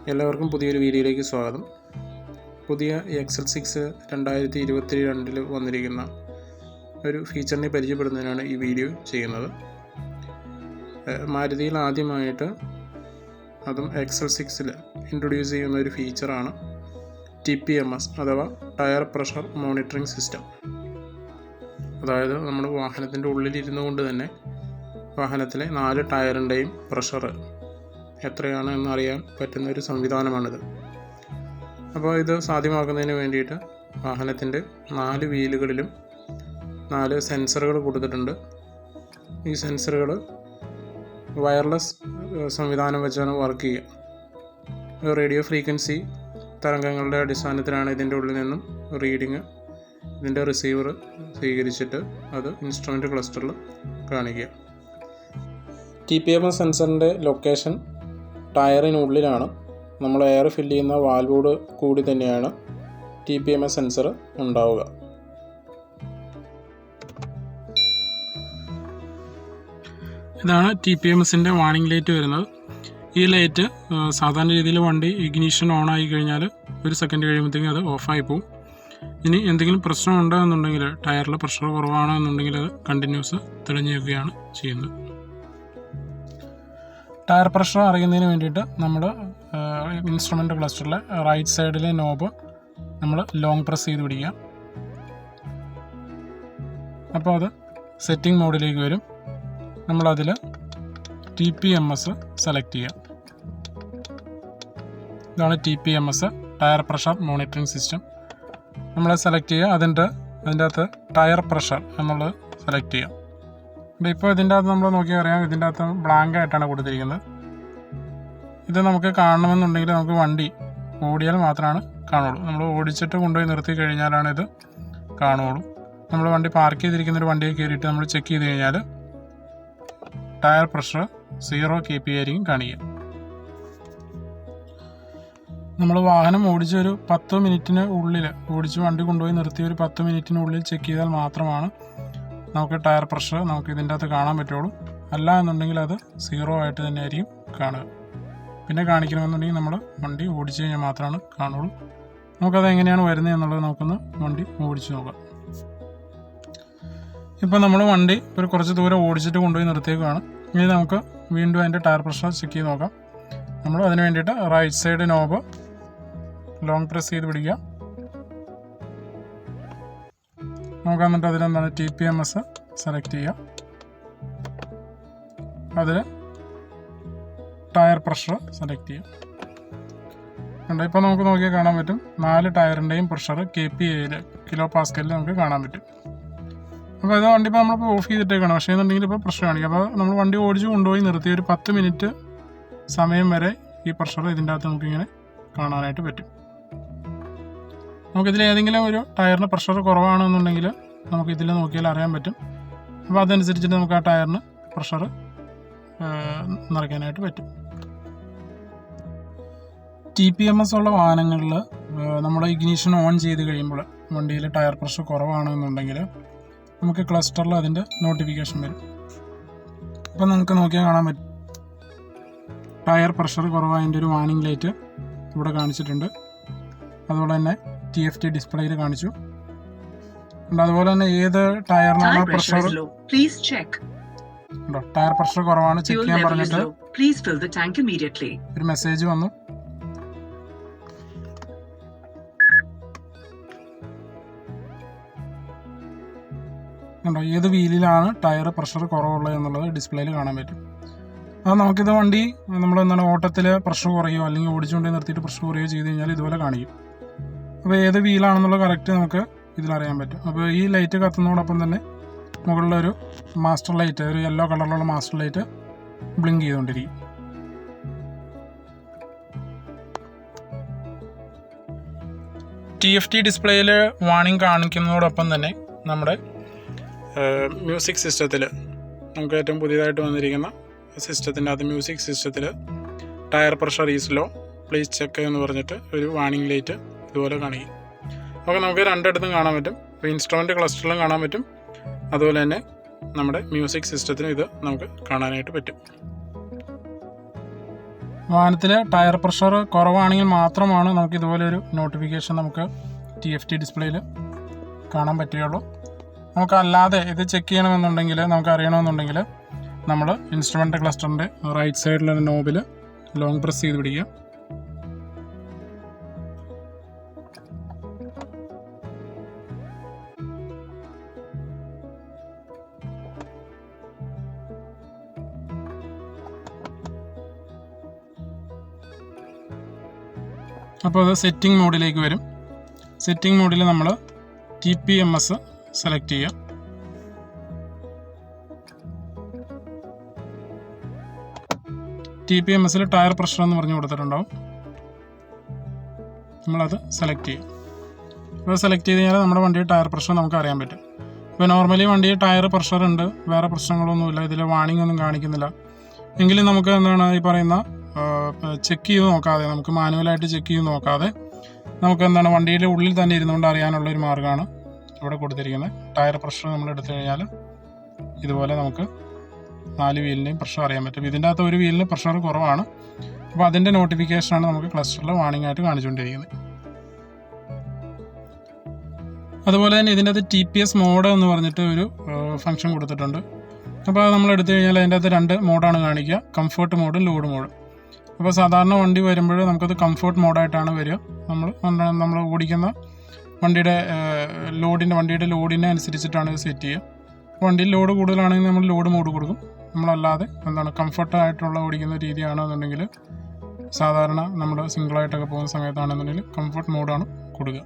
എല്ലാവർക്കും പുതിയൊരു വീഡിയോയിലേക്ക് സ്വാഗതം. പുതിയ XL6 2022 വന്നിരിക്കുന്ന ഒരു ഫീച്ചറിനെ പരിചയപ്പെടുന്നതിനാണ് ഈ വീഡിയോ ചെയ്യുന്നത്. മാരുതിയിൽ ആദ്യമായിട്ട് അതും XL6 ഇൻട്രൊഡ്യൂസ് ചെയ്യുന്ന ഒരു ഫീച്ചറാണ് TPMS അഥവാ ടയർ പ്രഷർ മോണിറ്ററിംഗ് സിസ്റ്റം. അതായത് നമ്മൾ വാഹനത്തിൻ്റെ ഉള്ളിലിരുന്നു കൊണ്ട് തന്നെ വാഹനത്തിലെ 4 ടയറിൻ്റെയും പ്രഷർ എത്രയാണ് എന്നറിയാൻ പറ്റുന്ന ഒരു സംവിധാനമാണിത്. അപ്പോൾ ഇത് സാധ്യമാക്കുന്നതിന് വേണ്ടിയിട്ട് വാഹനത്തിൻ്റെ 4 വീലുകളിലും 4 സെൻസറുകൾ കൊടുത്തിട്ടുണ്ട്. ഈ സെൻസറുകൾ വയർലെസ് സംവിധാനം വെച്ചാണ് വർക്ക് ചെയ്യുക. റേഡിയോ ഫ്രീക്വൻസി തരംഗങ്ങളുടെ അടിസ്ഥാനത്തിലാണ് ഇതിൻ്റെ ഉള്ളിൽ നിന്നും റീഡിങ് ഇതിൻ്റെ റിസീവർ സ്വീകരിച്ചിട്ട് അത് ഇൻസ്ട്രുമെൻ്റ് ക്ലസ്റ്ററിൽ കാണിക്കുക. TPMS സെൻസറിൻ്റെ ലൊക്കേഷൻ ടയറിനുള്ളിലാണ്. നമ്മൾ എയർ ഫില്ല് ചെയ്യുന്ന വാൽവോട് കൂടി തന്നെയാണ് TPMS സെൻസർ ഉണ്ടാവുക. ഇതാണ് TPMSൻ്റെ വാർണിംഗ് ലൈറ്റ് വരുന്നത്. ഈ ലൈറ്റ് സാധാരണ രീതിയിൽ വണ്ടി ഇഗ്നിഷൻ ഓൺ ആയി കഴിഞ്ഞാൽ 1 സെക്കൻഡ് കഴിയുമ്പോഴത്തേക്കും അത് ഓഫായി പോകും. ഇനി എന്തെങ്കിലും പ്രശ്നം ഉണ്ടോ എന്നുണ്ടെങ്കിൽ, ടയറിൽ പ്രഷർ കുറവാണോ എന്നുണ്ടെങ്കിൽ അത് കണ്ടിന്യൂസ് തെളിഞ്ഞു നിൽക്കുകയാണ് ചെയ്യുന്നത്. ടയർ പ്രഷർ അറിയുന്നതിന് വേണ്ടിയിട്ട് നമ്മൾ ഇൻസ്ട്രുമെൻ്റ് ക്ലസ്റ്ററിലെ റൈറ്റ് സൈഡിലെ നോബ് നമ്മൾ ലോങ് പ്രസ് ചെയ്ത് പിടിക്കുക. അപ്പോൾ അത് സെറ്റിംഗ് മോഡിലേക്ക് വരും. നമ്മളതിൽ TPMS സെലക്ട് ചെയ്യുക. ഇതാണ് TPMS tyre pressure monitoring system. നമ്മൾ സെലക്ട് ചെയ്യുക. അതിൻ്റെ അകത്ത് ടയർ പ്രഷർ എന്നുള്ളത് സെലക്ട് ചെയ്യാം. ഇപ്പോൾ ഇതിൻ്റെ അകത്ത് നമ്മൾ നോക്കിയാൽ അറിയാം, ഇതിൻ്റെ അകത്ത് ബ്ലാങ്ക് ആയിട്ടാണ് കൊടുത്തിരിക്കുന്നത്. ഇത് നമുക്ക് കാണണമെന്നുണ്ടെങ്കിൽ നമുക്ക് വണ്ടി ഓടിയാൽ മാത്രമാണ് കാണുള്ളൂ. നമ്മൾ ഓടിച്ചിട്ട് കൊണ്ടുപോയി നിർത്തി കഴിഞ്ഞാലാണ് ഇത് കാണുള്ളൂ. നമ്മൾ വണ്ടി പാർക്ക് ചെയ്തിരിക്കുന്നൊരു വണ്ടിയിൽ കയറിയിട്ട് നമ്മൾ ചെക്ക് ചെയ്ത് കഴിഞ്ഞാൽ ടയർ പ്രഷർ 0 kPa ആയിരിക്കും കാണിക്കുക. നമ്മൾ വാഹനം ഓടിച്ച് ഒരു 10 മിനിറ്റിന് ഉള്ളിൽ ഓടിച്ച് വണ്ടി കൊണ്ടുപോയി നിർത്തി ഒരു 10 മിനിറ്റിനുള്ളിൽ ചെക്ക് ചെയ്താൽ മാത്രമാണ് നമുക്ക് ടയർ പ്രഷർ നമുക്ക് ഇതിൻ്റെ അകത്ത് കാണാൻ പറ്റുള്ളൂ. അല്ല എന്നുണ്ടെങ്കിൽ അത് 0 ആയിട്ട് തന്നെ ആയിരിക്കും കാണുക. പിന്നെ കാണിക്കണമെന്നുണ്ടെങ്കിൽ നമ്മൾ വണ്ടി ഓടിച്ച് കഴിഞ്ഞാൽ മാത്രമാണ് കാണുള്ളൂ. നമുക്കത് എങ്ങനെയാണ് വരുന്നത് എന്നുള്ളത് നമുക്കൊന്ന് വണ്ടി ഓടിച്ച് നോക്കാം. ഇപ്പോൾ നമ്മൾ വണ്ടി ഒരു കുറച്ച് ദൂരം ഓടിച്ചിട്ട് കൊണ്ടുപോയി നിർത്തിയേക്കുകയാണ്. ഇനി നമുക്ക് വീണ്ടും അതിൻ്റെ ടയർ പ്രഷർ ചെക്ക് ചെയ്ത് നോക്കാം. നമ്മൾ അതിന് വേണ്ടിയിട്ട് right side knob long press ചെയ്ത് പിടിക്കുക. നമുക്ക് എന്നിട്ട് അതിലെന്താണ് TPMS സെലക്ട് ചെയ്യുക. അതിൽ ടയർ പ്രഷർ സെലക്ട് ചെയ്യുക. ഉണ്ട്. ഇപ്പോൾ നമുക്ക് നോക്കിയാൽ കാണാൻ പറ്റും 4 ടയറിൻ്റെയും പ്രഷർ KPAയിൽ കിലോ പാസ്കലിൽ നമുക്ക് കാണാൻ പറ്റും. അപ്പോൾ ഇത് വണ്ടി ഇപ്പോൾ നമ്മളിപ്പോൾ ഓഫ് ചെയ്തിട്ടേക്കാണ്. പക്ഷേ എന്നുണ്ടെങ്കിൽ ഇപ്പോൾ പ്രഷർ കാണിക്കും. അപ്പോൾ നമ്മൾ വണ്ടി ഓടിച്ച് കൊണ്ടുപോയി നിർത്തി ഒരു 10 മിനിറ്റ് സമയം വരെ ഈ പ്രഷർ ഇതിൻ്റെ അകത്ത് നമുക്കിങ്ങനെ കാണാനായിട്ട് പറ്റും. നമുക്കിതിൽ ഏതെങ്കിലും ഒരു ടയറിന് പ്രഷർ കുറവാണെന്നുണ്ടെങ്കിൽ നമുക്ക് ഇതിൽ നോക്കിയാൽ അറിയാൻ പറ്റും. അപ്പോൾ അതനുസരിച്ചിട്ട് നമുക്ക് ആ ടയറിന് പ്രഷർ നിറയ്ക്കാനായിട്ട് പറ്റും. TPMS ഉള്ള വാഹനങ്ങളിൽ നമ്മൾ ഇഗ്നിഷൻ ഓൺ ചെയ്ത് കഴിയുമ്പോൾ വണ്ടിയിൽ ടയർ പ്രഷർ കുറവാണെന്നുണ്ടെങ്കിൽ നമുക്ക് ക്ലസ്റ്ററിൽ അതിൻ്റെ നോട്ടിഫിക്കേഷൻ വരും. അപ്പോൾ നമുക്ക് നോക്കിയാൽ കാണാൻ പറ്റും ടയർ പ്രഷർ കുറവായതിൻ്റെ ഒരു വാർണിംഗ് ലൈറ്റ് ഇവിടെ കാണിച്ചിട്ടുണ്ട്. അതുപോലെ തന്നെ TFT ഡിസ്പ്ലേയിൽ കാണിച്ചു. അതുപോലെ തന്നെ ഏത് ടയറിനാണ് പ്രഷർ ടയർ പ്രഷർ കുറവാണ് ചെക്ക് ചെയ്യാൻ പറഞ്ഞിട്ട് ഒരു മെസ്സേജ് വന്നു. ഏത് വീലിലാണ് ടയർ പ്രഷർ കുറവുള്ളത് എന്നുള്ളത് ഡിസ്പ്ലേയിൽ കാണാൻ പറ്റും. അത് നമുക്കിത് വണ്ടി നമ്മൾ എന്താണ് ഓട്ടത്തിൽ പ്രഷർ കുറയുകയോ അല്ലെങ്കിൽ ഓടിച്ചുകൊണ്ട് നിർത്തിയിട്ട് പ്രഷർ കുറയുകയോ ചെയ്ത് കഴിഞ്ഞാൽ ഇതുപോലെ കാണിക്കും. അപ്പോൾ ഏത് വീലാണെന്നുള്ളത് കറക്റ്റ് നമുക്ക് ഇതിലറിയാൻ പറ്റും. അപ്പോൾ ഈ ലൈറ്റ് കത്തുന്നതോടൊപ്പം തന്നെ മുകളിലൊരു മാസ്റ്റർ ലൈറ്റ്, ഒരു യെല്ലോ കളറിലുള്ള മാസ്റ്റർ ലൈറ്റ് ബ്ലിങ്ക് ചെയ്തുകൊണ്ടിരിക്കും. TFT ഡിസ്പ്ലേയിൽ വാർണിംഗ് കാണിക്കുന്നതോടൊപ്പം തന്നെ നമ്മുടെ മ്യൂസിക് സിസ്റ്റത്തിൽ നമുക്ക് ഏറ്റവും പുതിയതായിട്ട് വന്നിരിക്കുന്ന സിസ്റ്റത്തിൻ്റെ അത് മ്യൂസിക് സിസ്റ്റത്തിൽ tyre pressure is low please check എന്ന് പറഞ്ഞിട്ട് ഒരു വാർണിംഗ് ലൈറ്റ് ഇതുപോലെ കാണിക്കും. അപ്പോൾ നമുക്ക് രണ്ടിടത്തും കാണാൻ പറ്റും. ഇപ്പോൾ ഇൻസ്ട്രുമെൻ്റ് ക്ലസ്റ്ററിലും കാണാൻ പറ്റും. അതുപോലെ തന്നെ നമ്മുടെ മ്യൂസിക് സിസ്റ്റത്തിനും ഇത് നമുക്ക് കാണാനായിട്ട് പറ്റും. വാഹനത്തിൽ ടയർ പ്രഷർ കുറവാണെങ്കിൽ മാത്രമാണ് നമുക്ക് ഇതുപോലെ ഒരു നോട്ടിഫിക്കേഷൻ നമുക്ക് TFT ഡിസ്പ്ലേയിൽ കാണാൻ പറ്റുകയുള്ളൂ. നമുക്കല്ലാതെ ഇത് ചെക്ക് ചെയ്യണമെന്നുണ്ടെങ്കിൽ, നമുക്ക് അറിയണമെന്നുണ്ടെങ്കിൽ നമ്മൾ ഇൻസ്ട്രുമെൻ്റ് ക്ലസ്റ്ററിൻ്റെ റൈറ്റ് സൈഡിലുള്ള നോബിൽ ലോങ് പ്രസ് ചെയ്ത് പിടിക്കുക. അപ്പോൾ അത് സെറ്റിംഗ് മോഡിലേക്ക് വരും. സെറ്റിംഗ് മോഡിൽ നമ്മൾ TPMS സെലക്ട് ചെയ്യുക. TPMSൽ ടയർ പ്രഷർ എന്ന് പറഞ്ഞു കൊടുത്തിട്ടുണ്ടാവും. നമ്മളത് സെലക്ട് ചെയ്യും. അപ്പോൾ സെലക്ട് ചെയ്ത് കഴിഞ്ഞാൽ നമ്മുടെ വണ്ടിയുടെ ടയർ പ്രഷർ നമുക്ക് അറിയാൻ പറ്റും. ഇപ്പോൾ നോർമലി വണ്ടിയിൽ ടയർ പ്രഷർ ഉണ്ട്, വേറെ പ്രശ്നങ്ങളൊന്നുമില്ല, ഇതിൽ വാണിംഗ് ഒന്നും കാണിക്കുന്നില്ല. എങ്കിലും നമുക്ക് എന്താണ് ഈ പറയുന്ന ചെക്ക് ചെയ്ത് നോക്കാതെ, നമുക്ക് മാനുവലായിട്ട് ചെക്ക് ചെയ്ത് നോക്കാതെ നമുക്ക് എന്താണ് വണ്ടിയുടെ ഉള്ളിൽ തന്നെ ഇരുന്നുകൊണ്ട് അറിയാനുള്ള ഒരു മാർഗ്ഗമാണ് ഇവിടെ കൊടുത്തിരിക്കുന്നത്. ടയർ പ്രഷർ നമ്മൾ എടുത്തു കഴിഞ്ഞാൽ ഇതുപോലെ നമുക്ക് 4 വീലിൻ്റെയും പ്രഷർ അറിയാൻ പറ്റും. ഇതിൻ്റെ അകത്ത് ഒരു വീലിന് പ്രഷർ കുറവാണ്. അപ്പോൾ അതിൻ്റെ നോട്ടിഫിക്കേഷനാണ് നമുക്ക് ക്ലസ്റ്ററിൽ വാണിംഗ് ആയിട്ട് കാണിച്ചുകൊണ്ടിരിക്കുന്നത്. അതുപോലെ തന്നെ ഇതിൻ്റെ അകത്ത് TPS മോഡ് എന്ന് പറഞ്ഞിട്ട് ഒരു ഫംഗ്ഷൻ കൊടുത്തിട്ടുണ്ട്. അപ്പോൾ അത് നമ്മൾ എടുത്തു കഴിഞ്ഞാൽ അതിൻ്റെ അകത്ത് 2 മോഡാണ് കാണിക്കുക, കംഫർട്ട് മോഡും ലോഡ് മോഡും. അപ്പോൾ സാധാരണ വണ്ടി വരുമ്പോൾ നമുക്കത് കംഫർട്ട് മോഡായിട്ടാണ് വരിക. നമ്മൾ ഓടിക്കുന്ന വണ്ടിയുടെ ലോഡിനെ അനുസരിച്ചിട്ടാണ് ഇത് സെറ്റ് ചെയ്യുക. വണ്ടിയിൽ ലോഡ് കൂടുതലാണെങ്കിൽ നമ്മൾ ലോഡ് മോഡ് കൊടുക്കും. നമ്മളല്ലാതെ കംഫർട്ടായിട്ടുള്ള ഓടിക്കുന്ന രീതിയാണെന്നുണ്ടെങ്കിൽ, സാധാരണ നമ്മൾ സിംഗിളായിട്ടൊക്കെ പോകുന്ന സമയത്താണെന്നുണ്ടെങ്കിൽ കംഫർട്ട് മോഡാണ് കൊടുക്കുക.